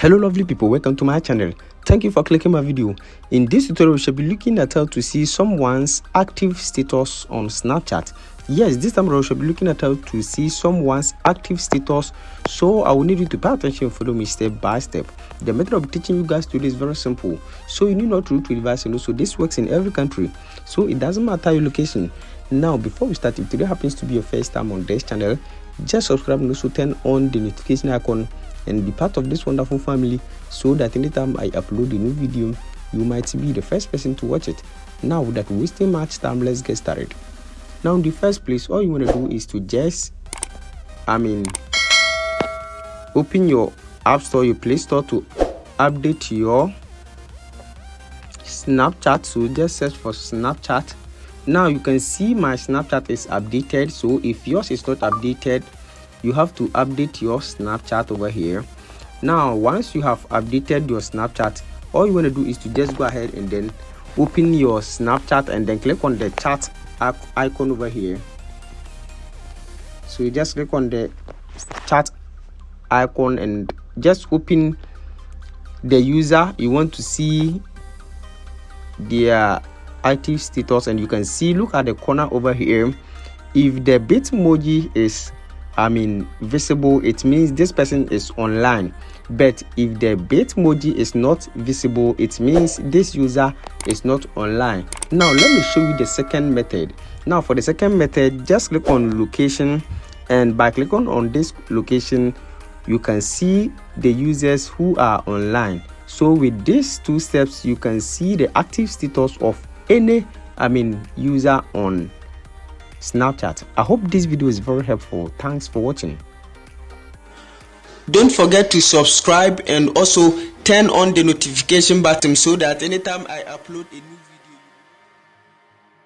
Hello lovely people, welcome to my channel. Thank you for clicking my video. In this tutorial we shall be looking at how to see someone's active status on Snapchat. Yes, this time around we shall be looking at how to see someone's active status, so I will need you to pay attention and follow me step by step. The method of teaching you guys today is very simple, so you need not to root to device, and also this works in every country, so it doesn't matter your location. Now before we start, if today happens to be your first time on this channel, just subscribe and also turn on the notification icon and be part of this wonderful family, so that anytime I upload a new video you might be the first person to watch it. Now without wasting much time, let's get started. Now in the first place, all you want to do is to just open your app store, your Play Store, to update your Snapchat. So just search for Snapchat. Now you can see my Snapchat is updated, so if yours is not updated, you have to update your Snapchat over here. Now once you have updated your Snapchat, all you want to do is to just go ahead and then open your Snapchat and then click on the chat icon over here. So you just click on the chat icon and just open the user you want to see their active status, and you can see, look at the corner over here, if the Bitmoji is visible, it means this person is online. But if the Bitmoji is not visible, it means this user is not online. Now let me show you the second method. Now for the second method, just click on location, and by clicking on this location you can see the users who are online. So with these two steps you can see the active status of any user on Snapchat. I hope this video is very helpful. Thanks for watching. Don't forget to subscribe and also turn on the notification button so that anytime I upload a new video